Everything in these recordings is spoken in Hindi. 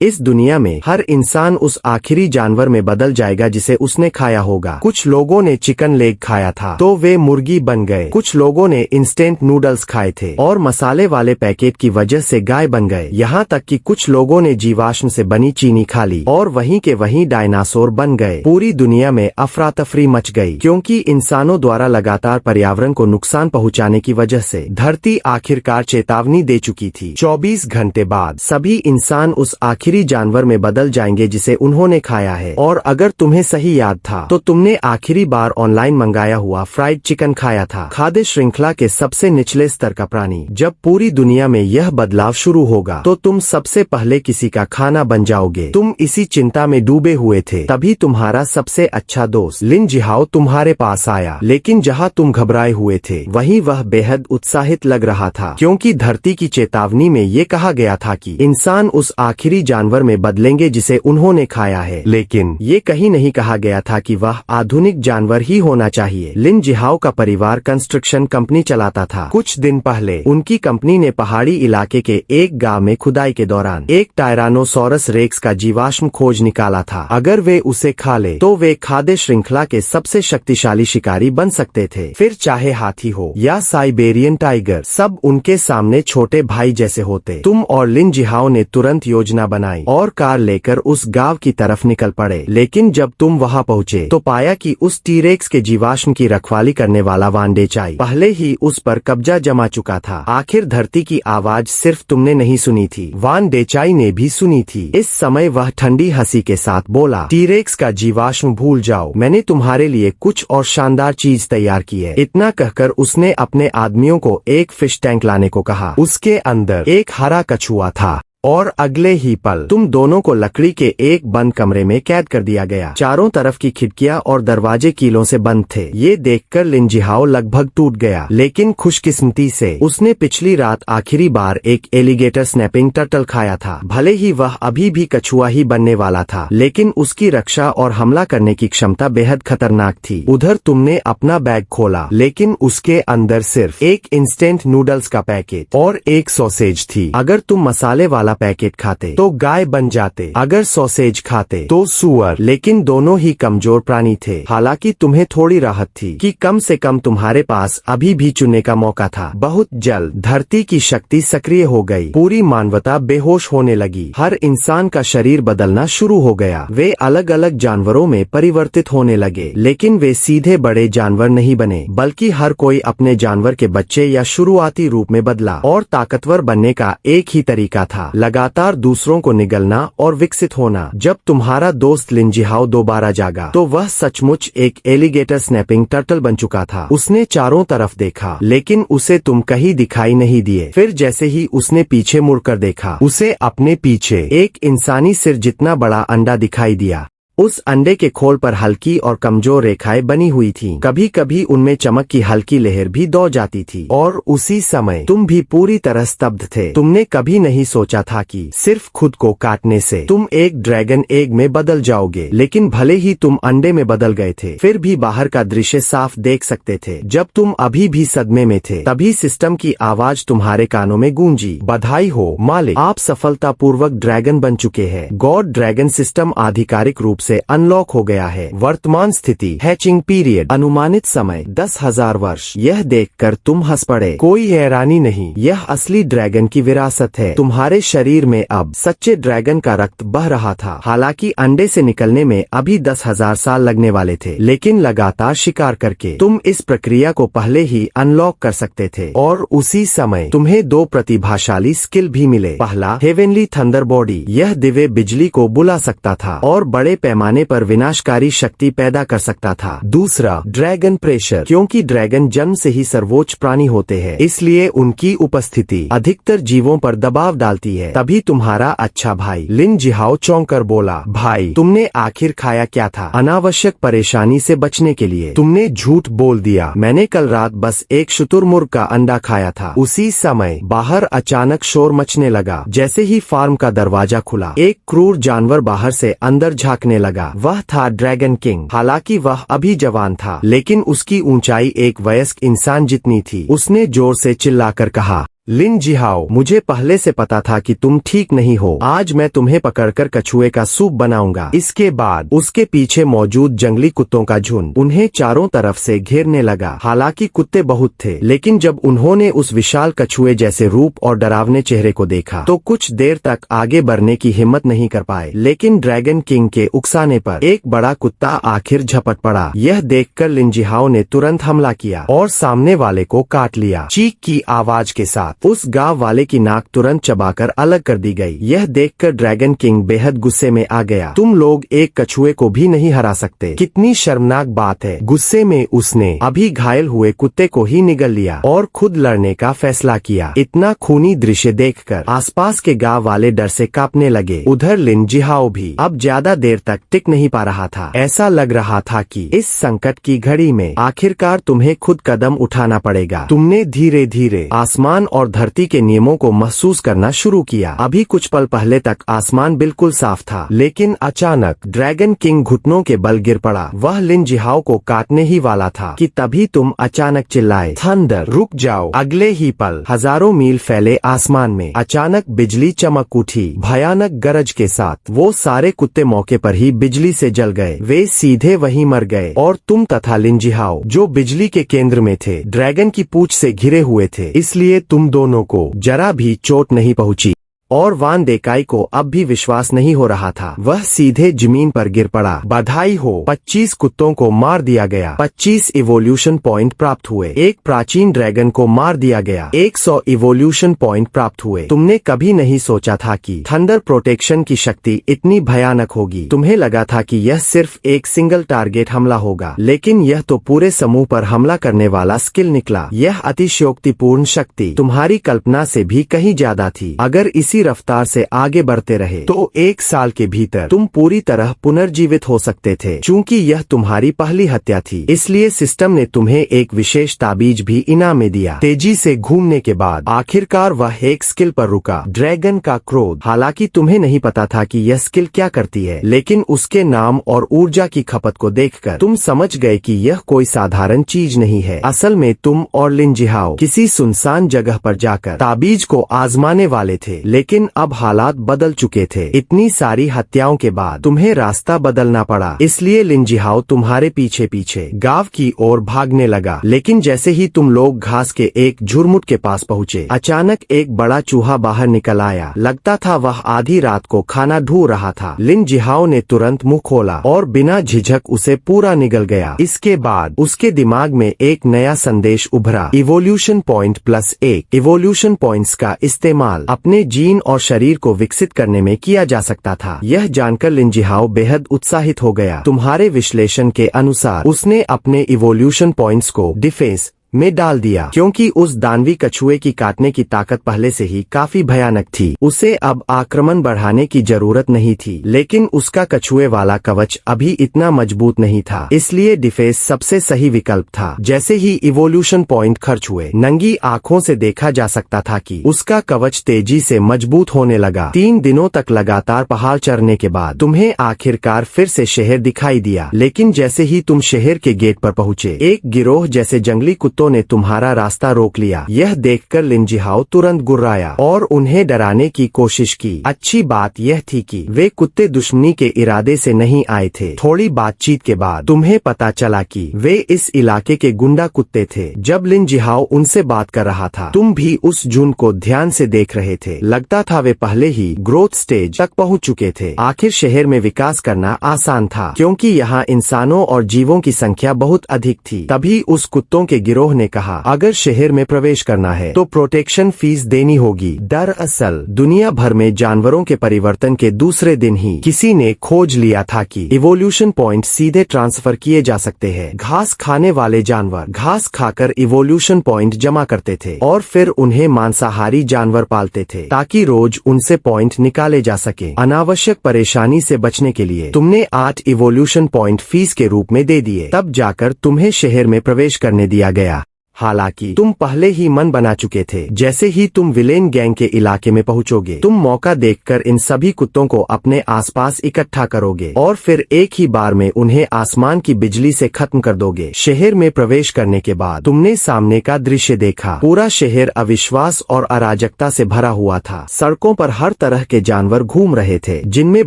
इस दुनिया में हर इंसान उस आखिरी जानवर में बदल जाएगा जिसे उसने खाया होगा। कुछ लोगों ने चिकन लेग खाया था तो वे मुर्गी बन गए। कुछ लोगों ने इंस्टेंट नूडल्स खाए थे और मसाले वाले पैकेट की वजह से गाय बन गए। यहाँ तक कि कुछ लोगों ने जीवाश्म से बनी चीनी खा ली और वहीं के वहीं डायनासोर बन गए। पूरी दुनिया में अफरा तफरी मच गई क्योंकि इंसानों द्वारा लगातार पर्यावरण को नुकसान पहुँचाने की वजह से धरती आखिरकार चेतावनी दे चुकी थी। 24 घंटे बाद सभी इंसान उस आखिरी जानवर में बदल जाएंगे जिसे उन्होंने खाया है। और अगर तुम्हें सही याद था तो तुमने आखिरी बार ऑनलाइन मंगाया हुआ फ्राइड चिकन खाया था। खाद्य श्रृंखला के सबसे निचले स्तर का प्राणी। जब पूरी दुनिया में यह बदलाव शुरू होगा तो तुम सबसे पहले किसी का खाना बन जाओगे। तुम इसी चिंता में डूबे हुए थे, तभी तुम्हारा सबसे अच्छा दोस्त लिन जिहाओ तुम्हारे पास आया। लेकिन जहाँ तुम घबराए हुए थे वहीं वह बेहद उत्साहित लग रहा था क्योंकि धरती की चेतावनी में ये कहा गया था कि इंसान उस आखिरी जानवर में बदलेंगे जिसे उन्होंने खाया है। लेकिन ये कहीं नहीं कहा गया था कि वह आधुनिक जानवर ही होना चाहिए। लिन जिहाओ का परिवार कंस्ट्रक्शन कंपनी चलाता था। कुछ दिन पहले उनकी कंपनी ने पहाड़ी इलाके के एक गांव में खुदाई के दौरान एक टायरानोसोरस रेक्स का जीवाश्म खोज निकाला था। अगर वे उसे खा ले तो वे खाद्य श्रृंखला के सबसे शक्तिशाली शिकारी बन सकते थे। फिर चाहे हाथी हो या साइबेरियन टाइगर, सब उनके सामने छोटे भाई जैसे होते। तुम और लिन जिहाओ ने तुरंत योजना बनाई और कार लेकर उस गांव की तरफ निकल पड़े। लेकिन जब तुम वहां पहुंचे तो पाया कि उस टीरेक्स के जीवाश्म की रखवाली करने वाला वान डेचाई पहले ही उस पर कब्जा जमा चुका था। आखिर धरती की आवाज सिर्फ तुमने नहीं सुनी थी, वान डेचाई ने भी सुनी थी। इस समय वह ठंडी हंसी के साथ बोला, टीरेक्स का जीवाश्म भूल जाओ, मैंने तुम्हारे लिए कुछ और शानदार चीज तैयार की है। इतना कहकर उसने अपने आदमियों को एक फिश टैंक लाने को कहा। उसके अंदर एक हरा कछुआ था और अगले ही पल तुम दोनों को लकड़ी के एक बंद कमरे में कैद कर दिया गया। चारों तरफ की खिड़कियां और दरवाजे कीलों से बंद थे। ये देखकर लिन जिहाओ लगभग टूट गया, लेकिन खुशकिस्मती से उसने पिछली रात आखिरी बार एक एलिगेटर स्नैपिंग टर्टल खाया था। भले ही वह अभी भी कछुआ ही बनने वाला था, लेकिन उसकी रक्षा और हमला करने की क्षमता बेहद खतरनाक थी। उधर तुमने अपना बैग खोला, लेकिन उसके अंदर सिर्फ एक इंस्टेंट नूडल्स का पैकेट और एक सॉसेज थी। अगर तुम मसाले वाला पैकेट खाते तो गाय बन जाते, अगर सॉसेज खाते तो सुअर। लेकिन दोनों ही कमजोर प्राणी थे। हालांकि तुम्हें थोड़ी राहत थी कि कम से कम तुम्हारे पास अभी भी चुनने का मौका था। बहुत जल्द धरती की शक्ति सक्रिय हो गई। पूरी मानवता बेहोश होने लगी। हर इंसान का शरीर बदलना शुरू हो गया। वे अलग अलग जानवरों में परिवर्तित होने लगे, लेकिन वे सीधे बड़े जानवर नहीं बने, बल्कि हर कोई अपने जानवर के बच्चे या शुरुआती रूप में बदला। और ताकतवर बनने का एक ही तरीका था, लगातार दूसरों को निगलना और विकसित होना। जब तुम्हारा दोस्त लिन जिहाओ दोबारा जागा तो वह सचमुच एक एलिगेटर स्नैपिंग टर्टल बन चुका था। उसने चारों तरफ देखा, लेकिन उसे तुम कहीं दिखाई नहीं दिए। फिर जैसे ही उसने पीछे मुड़कर देखा, उसे अपने पीछे एक इंसानी सिर जितना बड़ा अंडा दिखाई दिया। उस अंडे के खोल पर हल्की और कमजोर रेखाएं बनी हुई थीं। कभी कभी उनमें चमक की हल्की लहर भी दौड़ जाती थी। और उसी समय तुम भी पूरी तरह स्तब्ध थे। तुमने कभी नहीं सोचा था कि सिर्फ खुद को काटने से तुम एक ड्रैगन एग में बदल जाओगे। लेकिन भले ही तुम अंडे में बदल गए थे, फिर भी बाहर का दृश्य साफ देख सकते थे। जब तुम अभी भी सदमे में थे, तभी सिस्टम की आवाज तुम्हारे कानों में गूंजी, बधाई हो मालिक, आप सफलतापूर्वक ड्रैगन बन चुके हैं। गॉड ड्रैगन सिस्टम आधिकारिक रूप से अनलॉक हो गया है। वर्तमान स्थिति हैचिंग पीरियड, अनुमानित समय 10,000 वर्ष। यह देखकर तुम हंस पड़े। कोई हैरानी नहीं, यह असली ड्रैगन की विरासत है। तुम्हारे शरीर में अब सच्चे ड्रैगन का रक्त बह रहा था। हालांकि अंडे से निकलने में अभी 10,000 साल लगने वाले थे, लेकिन लगातार शिकार करके तुम इस प्रक्रिया को पहले ही अनलॉक कर सकते थे। और उसी समय तुम्हें दो प्रतिभाशाली स्किल भी मिले। पहला, हेवेनली थंडर बॉडी, यह दिव्य बिजली को बुला सकता था और बड़े पैमाने पर विनाशकारी शक्ति पैदा कर सकता था। दूसरा, ड्रैगन प्रेशर, क्योंकि ड्रैगन जन्म से ही सर्वोच्च प्राणी होते हैं, इसलिए उनकी उपस्थिति अधिकतर जीवों पर दबाव डालती है। तभी तुम्हारा अच्छा भाई लिन जिहाओ चौंक कर बोला, भाई तुमने आखिर खाया क्या था? अनावश्यक परेशानी से बचने के लिए तुमने झूठ बोल दिया। मैंने कल रात बस एक शुतुरमुर्ग का अंडा खाया था। उसी समय बाहर अचानक शोर मचने लगा। जैसे ही फार्म का दरवाजा खुला, एक क्रूर जानवर बाहर से अंदर झांकने लगा। वह था ड्रैगन किंग। हालांकि वह अभी जवान था, लेकिन उसकी ऊंचाई एक वयस्क इंसान जितनी थी। उसने जोर से चिल्लाकर कहा, लिन जिहाओ, मुझे पहले से पता था कि तुम ठीक नहीं हो। आज मैं तुम्हें पकड़कर कछुए का सूप बनाऊंगा। इसके बाद उसके पीछे मौजूद जंगली कुत्तों का झुंड उन्हें चारों तरफ से घेरने लगा। हालांकि कुत्ते बहुत थे, लेकिन जब उन्होंने उस विशाल कछुए जैसे रूप और डरावने चेहरे को देखा तो कुछ देर तक आगे बढ़ने की हिम्मत नहीं कर पाए। लेकिन ड्रैगन किंग के उकसाने पर एक बड़ा कुत्ता आखिर झपट पड़ा। यह देखकर लिन जिहाओ ने तुरंत हमला किया और सामने वाले को काट लिया। चीख की आवाज के साथ उस गांव वाले की नाक तुरंत चबाकर अलग कर दी गई। यह देखकर ड्रैगन किंग बेहद गुस्से में आ गया। तुम लोग एक कछुए को भी नहीं हरा सकते, कितनी शर्मनाक बात है। गुस्से में उसने अभी घायल हुए कुत्ते को ही निगल लिया और खुद लड़ने का फैसला किया। इतना खूनी दृश्य देखकर आसपास के गांव वाले डर से कांपने लगे। उधर लिन जिहाओ भी अब ज्यादा देर तक टिक नहीं पा रहा था। ऐसा लग रहा था कि इस संकट की घड़ी में आखिरकार तुम्हें खुद कदम उठाना पड़ेगा। तुमने धीरे धीरे आसमान और धरती के नियमों को महसूस करना शुरू किया। अभी कुछ पल पहले तक आसमान बिल्कुल साफ था, लेकिन अचानक ड्रैगन किंग घुटनों के बल गिर पड़ा। वह लिन जिहाओ को काटने ही वाला था कि तभी तुम अचानक चिल्लाए, थंडर, रुक जाओ। अगले ही पल हजारों मील फैले आसमान में अचानक बिजली चमक उठी। भयानक गरज के साथ वो सारे कुत्ते मौके पर ही बिजली से जल गए। वे सीधे वहीं मर गए और तुम तथा लिन जिहाओ, जो बिजली के केंद्र में थे, ड्रैगन की पूंछ से घिरे हुए थे, इसलिए तुम दोनों को जरा भी चोट नहीं पहुंची। और वान डेकाई को अब भी विश्वास नहीं हो रहा था। वह सीधे जमीन पर गिर पड़ा। बधाई हो, 25 कुत्तों को मार दिया गया। 25 इवोल्यूशन पॉइंट प्राप्त हुए। एक प्राचीन ड्रैगन को मार दिया गया। 100 इवोल्यूशन पॉइंट प्राप्त हुए। तुमने कभी नहीं सोचा था कि थंडर प्रोटेक्शन की शक्ति इतनी भयानक होगी। तुम्हें लगा था कि यह सिर्फ एक सिंगल टारगेट हमला होगा, लेकिन यह तो पूरे समूह पर हमला करने वाला स्किल निकला। यह अतिशयोक्तिपूर्ण शक्ति तुम्हारी कल्पना से भी कहीं ज्यादा थी। अगर इसी रफ्तार से आगे बढ़ते रहे तो 1 साल के भीतर तुम पूरी तरह पुनर्जीवित हो सकते थे। चूंकि यह तुम्हारी पहली हत्या थी, इसलिए सिस्टम ने तुम्हें एक विशेष ताबीज भी इनाम में दिया। तेजी से घूमने के बाद आखिरकार वह एक स्किल पर रुका, ड्रैगन का क्रोध। हालांकि तुम्हें नहीं पता था कि यह स्किल क्या करती है, लेकिन उसके नाम और ऊर्जा की खपत को देखकर तुम समझ गए कि यह कोई साधारण चीज नहीं है। असल में तुम और लिन जिहाओ किसी सुनसान जगह पर जाकर ताबीज को आजमाने वाले थे, लेकिन अब हालात बदल चुके थे। इतनी सारी हत्याओं के बाद तुम्हें रास्ता बदलना पड़ा। इसलिए लिन जिहाओ तुम्हारे पीछे पीछे गांव की ओर भागने लगा। लेकिन जैसे ही तुम लोग घास के एक झुरमुट के पास पहुँचे, अचानक एक बड़ा चूहा बाहर निकल आया। लगता था वह आधी रात को खाना ढूंढ रहा था। लिन जिहाओ ने तुरंत मुंह खोला और बिना झिझक उसे पूरा निगल गया। इसके बाद उसके दिमाग में एक नया संदेश उभरा, इवोल्यूशन पॉइंट +1। इवोल्यूशन पॉइंट्स का इस्तेमाल अपने जीन और शरीर को विकसित करने में किया जा सकता था। यह जानकर लिन जिहाओ बेहद उत्साहित हो गया। तुम्हारे विश्लेषण के अनुसार उसने अपने इवोल्यूशन पॉइंट्स को डिफेंस में डाल दिया, क्योंकि उस दानवी कछुए की काटने की ताकत पहले से ही काफी भयानक थी। उसे अब आक्रमण बढ़ाने की जरूरत नहीं थी, लेकिन उसका कछुए वाला कवच अभी इतना मजबूत नहीं था, इसलिए डिफेंस सबसे सही विकल्प था। जैसे ही इवोल्यूशन पॉइंट खर्च हुए, नंगी आंखों से देखा जा सकता था कि उसका कवच तेजी से मजबूत होने लगा। 3 दिनों तक लगातार पहाड़ चढ़ने के बाद तुम्हें आखिरकार फिर से शहर दिखाई दिया। लेकिन जैसे ही तुम शहर के गेट पर पहुँचे, एक गिरोह जैसे जंगली ने तुम्हारा रास्ता रोक लिया। यह देखकर लिन जिहाओ तुरंत गुर्राया और उन्हें डराने की कोशिश की। अच्छी बात यह थी कि वे कुत्ते दुश्मनी के इरादे से नहीं आए थे। थोड़ी बातचीत के बाद तुम्हें पता चला कि वे इस इलाके के गुंडा कुत्ते थे। जब लिन जिहाओ उनसे बात कर रहा था, तुम भी उस झुंड को ध्यान से देख रहे थे। लगता था वे पहले ही ग्रोथ स्टेज तक पहुंच चुके थे। आखिर शहर में विकास करना आसान था, क्योंकि यहाँ इंसानों और जीवों की संख्या बहुत अधिक थी। तभी उस कुत्तों के गिरोह ने कहा, अगर शहर में प्रवेश करना है तो प्रोटेक्शन फीस देनी होगी। दरअसल दुनिया भर में जानवरों के परिवर्तन के दूसरे दिन ही किसी ने खोज लिया था कि इवोल्यूशन पॉइंट सीधे ट्रांसफर किए जा सकते हैं। घास खाने वाले जानवर घास खाकर इवोल्यूशन पॉइंट जमा करते थे और फिर उन्हें मांसाहारी जानवर पालते थे, ताकि रोज उनसे पॉइंट निकाले जा सके। अनावश्यक परेशानी से बचने के लिए तुमने 8 इवोल्यूशन पॉइंट फीस के रूप में दे दिए। तब जाकर तुम्हें शहर में प्रवेश करने दिया गया। हालांकि तुम पहले ही मन बना चुके थे जैसे ही तुम विलेन गैंग के इलाके में पहुंचोगे तुम मौका देखकर इन सभी कुत्तों को अपने आसपास इकट्ठा करोगे और फिर एक ही बार में उन्हें आसमान की बिजली से खत्म कर दोगे। शहर में प्रवेश करने के बाद तुमने सामने का दृश्य देखा। पूरा शहर अविश्वास और अराजकता से भरा हुआ था। सड़कों पर हर तरह के जानवर घूम रहे थे जिनमें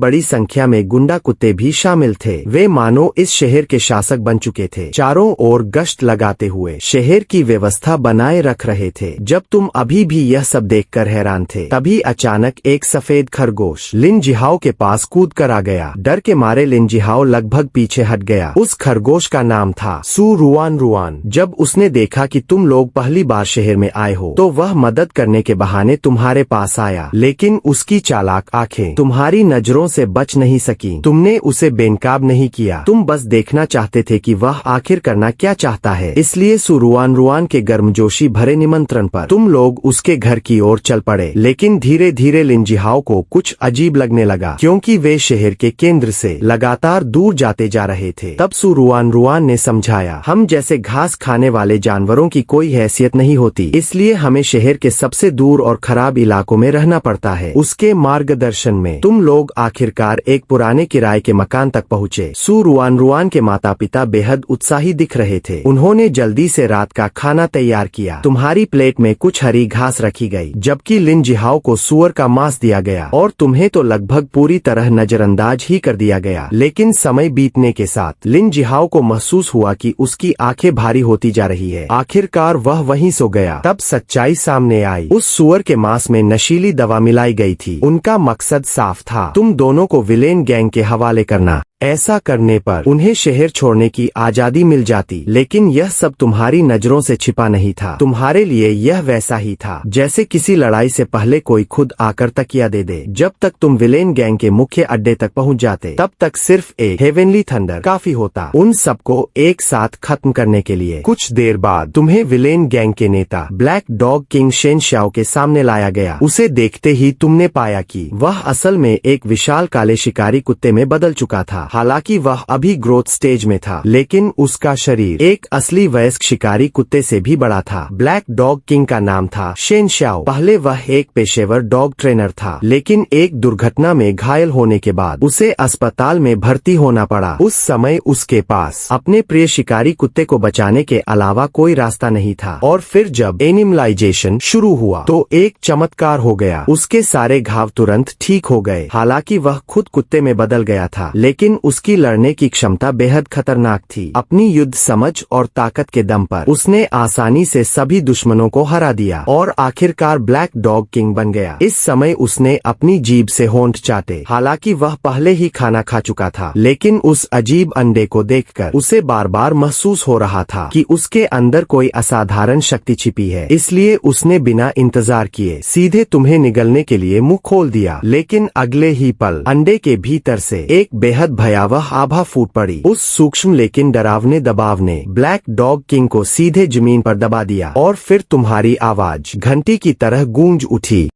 बड़ी संख्या में गुंडा कुत्ते भी शामिल थे। वे मानो इस शहर के शासक बन चुके थे, चारों ओर गश्त लगाते हुए शहर की व्यवस्था बनाए रख रहे थे। जब तुम अभी भी यह सब देखकर हैरान थे तभी अचानक एक सफेद खरगोश लिन जिहाओ के पास कूद कर आ गया। डर के मारे लिन जिहाओ लगभग पीछे हट गया। उस खरगोश का नाम था सू रुआन रुआन। जब उसने देखा कि तुम लोग पहली बार शहर में आए हो तो वह मदद करने के बहाने तुम्हारे पास आया, लेकिन उसकी चालाक आंखें तुम्हारी नजरों से बच नहीं सकी। तुमने उसे बेनकाब नहीं किया, तुम बस देखना चाहते थे कि वह आखिर करना क्या चाहता है। इसलिए सू रुआन रुआन के गर्मजोशी भरे निमंत्रण पर तुम लोग उसके घर की ओर चल पड़े। लेकिन धीरे धीरे लिन जिहाओ को कुछ अजीब लगने लगा क्योंकि वे शहर के केंद्र से लगातार दूर जाते जा रहे थे। तब सू रुआन रुआन ने समझाया, हम जैसे घास खाने वाले जानवरों की कोई हैसियत नहीं होती, इसलिए हमें शहर के सबसे दूर और खराब इलाकों में रहना पड़ता है। उसके मार्गदर्शन में तुम लोग आखिरकार एक पुराने किराए के मकान तक पहुँचे। सू रुआन रुआन के माता पिता बेहद उत्साही दिख रहे थे। उन्होंने जल्दी से रात का खाना तैयार किया। तुम्हारी प्लेट में कुछ हरी घास रखी गई जबकि लिन जिहाओ को सूअर का मांस दिया गया और तुम्हें तो लगभग पूरी तरह नजरअंदाज ही कर दिया गया। लेकिन समय बीतने के साथ लिन जिहाओ को महसूस हुआ कि उसकी आंखें भारी होती जा रही है। आखिरकार वह वहीं सो गया। तब सच्चाई सामने आई, उस सूअर के मांस में नशीली दवा मिलाई गई थी। उनका मकसद साफ था, तुम दोनों को विलेन गैंग के हवाले करना। ऐसा करने पर उन्हें शहर छोड़ने की आजादी मिल जाती, लेकिन यह सब तुम्हारी नजरों से छिपा नहीं था। तुम्हारे लिए यह वैसा ही था जैसे किसी लड़ाई से पहले कोई खुद आकर तकिया दे दे। जब तक तुम विलेन गैंग के मुख्य अड्डे तक पहुंच जाते तब तक सिर्फ एक हेवनली थंडर काफी होता उन सबको एक साथ खत्म करने के लिए। कुछ देर बाद तुम्हें विलेन गैंग के नेता black dog king Shane Shao के सामने लाया गया। उसे देखते ही तुमने पाया कि वह असल में एक विशाल काले शिकारी कुत्ते में बदल चुका था। हालांकि वह अभी ग्रोथ स्टेज में था, लेकिन उसका शरीर एक असली वयस्क शिकारी कुत्ते से भी बड़ा था। ब्लैक डॉग किंग का नाम था शेन शाओ। पहले वह एक पेशेवर डॉग ट्रेनर था, लेकिन एक दुर्घटना में घायल होने के बाद उसे अस्पताल में भर्ती होना पड़ा। उस समय उसके पास अपने प्रिय शिकारी कुत्ते को बचाने के अलावा कोई रास्ता नहीं था। और फिर जब एनिमलाइजेशन शुरू हुआ तो एक चमत्कार हो गया। उसके सारे घाव तुरंत ठीक हो गए। हालांकि वह खुद कुत्ते में बदल गया था, लेकिन उसकी लड़ने की क्षमता बेहद खतरनाक थी। अपनी युद्ध समझ और ताकत के दम पर उसने आसानी से सभी दुश्मनों को हरा दिया और आखिरकार ब्लैक डॉग किंग बन गया। इस समय उसने अपनी जीभ से होंठ चाटे। हालांकि वह पहले ही खाना खा चुका था, लेकिन उस अजीब अंडे को देखकर उसे बार बार महसूस हो रहा था कि उसके अंदर कोई असाधारण शक्ति छिपी है। इसलिए उसने बिना इंतजार किए सीधे तुम्हें निगलने के लिए मुंह खोल दिया। लेकिन अगले ही पल अंडे के भीतर से एक बेहद भयावह आभा फूट पड़ी। उस सूक्ष्म लेकिन डरावने दबाव ने ब्लैक डॉग किंग को सीधे जमीन पर दबा दिया और फिर तुम्हारी आवाज घंटी की तरह गूंज उठी।